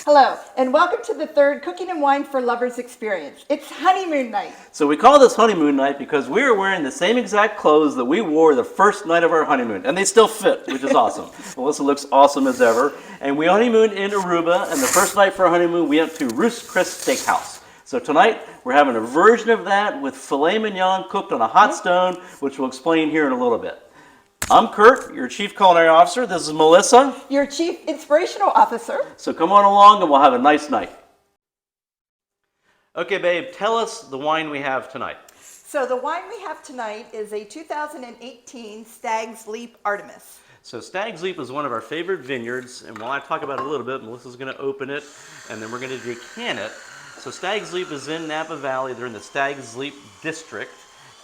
Hello, and welcome to the third Cooking and Wine for Lovers experience. It's honeymoon night. So we call this honeymoon night because we were wearing the same exact clothes that we wore the first night of our honeymoon, and they still fit, which is awesome. Melissa looks awesome as ever, and we honeymooned in Aruba, and the first night for our honeymoon we went to Roost Chris Steakhouse. So tonight we're having a version of that with filet mignon cooked on a hot stone, which we'll explain here in a little bit. I'm Kurt, your Chief Culinary Officer. This is Melissa, your Chief Inspirational Officer. So come on along and we'll have a nice night. Okay, babe, tell us the wine we have tonight. So the wine we have tonight is a 2018 Stag's Leap Artemis. So Stag's Leap is one of our favorite vineyards, and while I talk about it a little bit, Melissa's going to open it, and then we're going to decant it. So Stag's Leap is in Napa Valley. They're in the Stag's Leap district.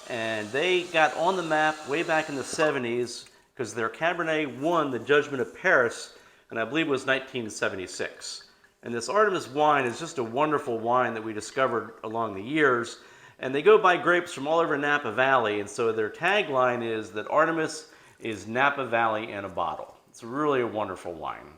And they got on the map way back in the 70s because their Cabernet won the Judgment of Paris, and I believe it was 1976. And this Artemis wine is just a wonderful wine that we discovered along the years. And they go buy grapes from all over Napa Valley, and so their tagline is that Artemis is Napa Valley in a bottle. It's really a wonderful wine.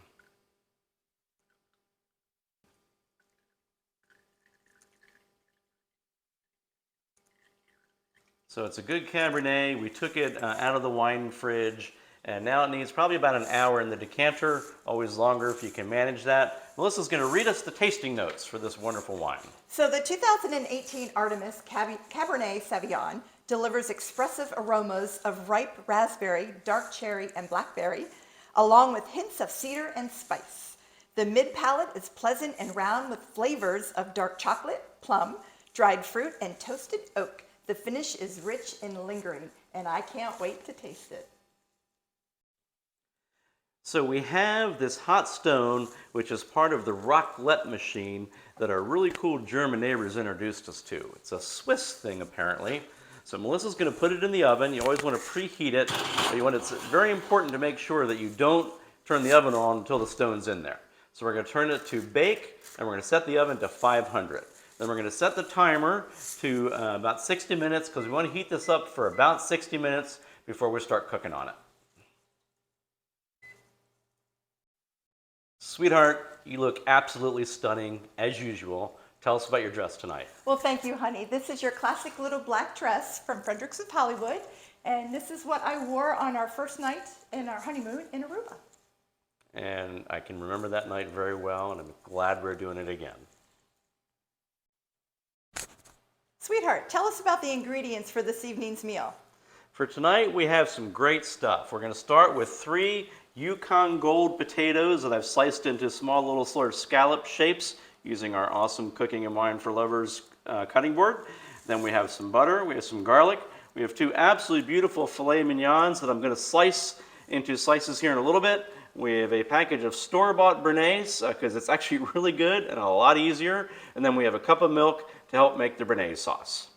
So it's a good Cabernet. We took it out of the wine fridge, and now it needs probably about an hour in the decanter, always longer if you can manage that. Melissa's going to read us the tasting notes for this wonderful wine. So the 2018 Artemis Cabernet Sauvignon delivers expressive aromas of ripe raspberry, dark cherry, and blackberry, along with hints of cedar and spice. The mid-palate is pleasant and round with flavors of dark chocolate, plum, dried fruit, and toasted oak. The finish is rich and lingering, and I can't wait to taste it. So we have this hot stone, which is part of the raclette machine that our really cool German neighbors introduced us to. It's a Swiss thing, apparently. So Melissa's going to put it in the oven. You always want to preheat it. But it's very important to make sure that you don't turn the oven on until the stone's in there. So we're going to turn it to bake, and we're going to set the oven to 500. Then we're going to set the timer to about 60 minutes because we want to heat this up for about 60 minutes before we start cooking on it. Sweetheart, you look absolutely stunning as usual. Tell us about your dress tonight. Well, thank you, honey. This is your classic little black dress from Fredericks of Hollywood, and this is what I wore on our first night in our honeymoon in Aruba. And I can remember that night very well, and I'm glad we're doing it again. Sweetheart, tell us about the ingredients for this evening's meal. For tonight, we have some great stuff. We're going to start with 3 Yukon Gold potatoes that I've sliced into small little sort of scallop shapes using our awesome Cooking and Wine for Lovers cutting board. Then we have some butter, we have some garlic, we have 2 absolutely beautiful filet mignons that I'm going to slice into slices here in a little bit. We have a package of store-bought béarnaise because it's actually really good and a lot easier. And then we have a cup of milk to help make the béarnaise sauce.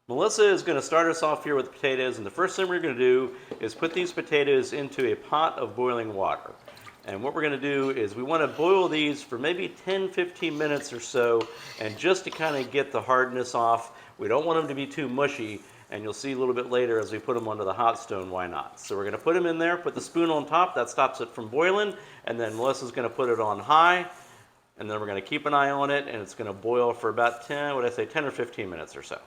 Melissa is going to start us off here with the potatoes, and the first thing we're going to do is put these potatoes into a pot of boiling water. And what we're going to do is we want to boil these for maybe 10-15 minutes or so, and just to kind of get the hardness off. We don't want them to be too mushy, and you'll see a little bit later as we put them onto the hot stone why not. So we're going to put them in there, put the spoon on top, that stops it from boiling, and then Melissa's going to put it on high, and then we're going to keep an eye on it, and it's going to boil for about 10 or 15 minutes or so.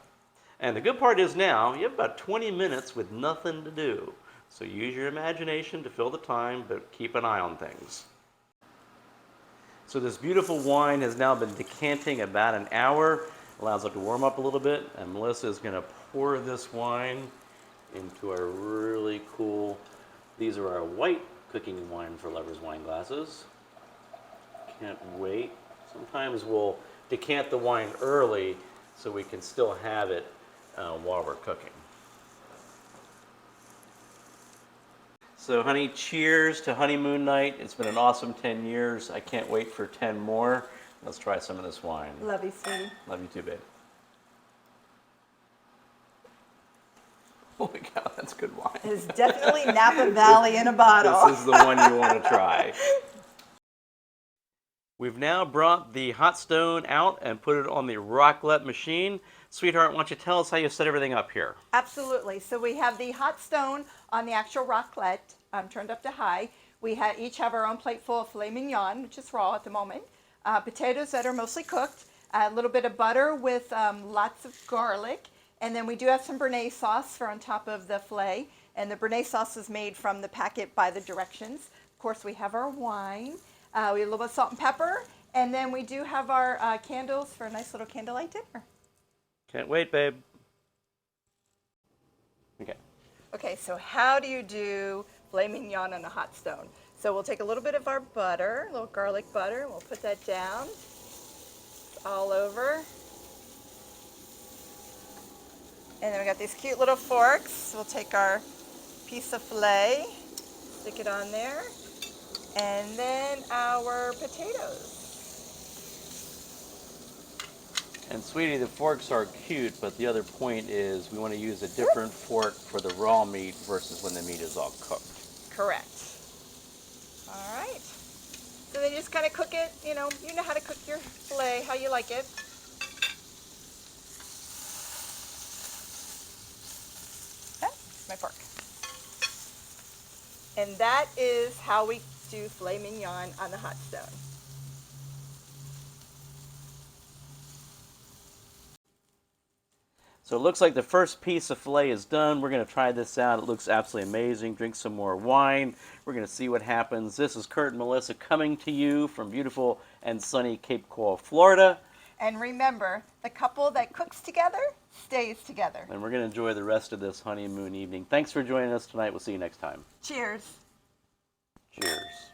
And the good part is now you have about 20 minutes with nothing to do. So use your imagination to fill the time, but keep an eye on things. So this beautiful wine has now been decanting about an hour. Allows it to warm up a little bit, and Melissa is going to pour this wine into our really cool, these are our white Cooking and Wine for Lovers wine glasses. Can't wait. Sometimes we'll decant the wine early so we can still have it while we're cooking. So honey, cheers to honeymoon night. It's been an awesome 10 years. I can't wait for 10 more. Let's try some of this wine. Love you, sweetie. Love you too, babe. Holy cow, that's good wine. It's definitely Napa Valley in a bottle. This is the one you want to try. We've now brought the hot stone out and put it on the raclette machine. Sweetheart, why don't you tell us how you set everything up here? Absolutely. So we have the hot stone on the actual raclette turned up to high. We each have our own plate full of filet mignon, which is raw at the moment, potatoes that are mostly cooked, a little bit of butter with lots of garlic, and then we do have some béarnaise sauce for on top of the filet. And the béarnaise sauce is made from the packet by the directions. Of course, we have our wine. We have a little bit of salt and pepper, and then we do have our candles for a nice little candlelight dinner. Can't wait, babe. Okay. Okay, so how do you do filet mignon on a hot stone? So we'll take a little bit of our butter, a little garlic butter, and we'll put that down all over. And then we got these cute little forks. We'll take our piece of filet, stick it on there, and then our potatoes. And sweetie, the forks are cute, but the other point is we want to use a different fork for the raw meat versus when the meat is all cooked. Correct. All right. So then you just kind of cook it, you know how to cook your filet, how you like it. My fork. And that is how we do filet mignon on the hot stone. So it looks like the first piece of filet is done. We're going to try this out. It looks absolutely amazing. Drink some more wine. We're going to see what happens. This is Kurt and Melissa coming to you from beautiful and sunny Cape Coral, Florida. And remember, the couple that cooks together stays together. And we're going to enjoy the rest of this honeymoon evening. Thanks for joining us tonight. We'll see you next time. Cheers. Cheers.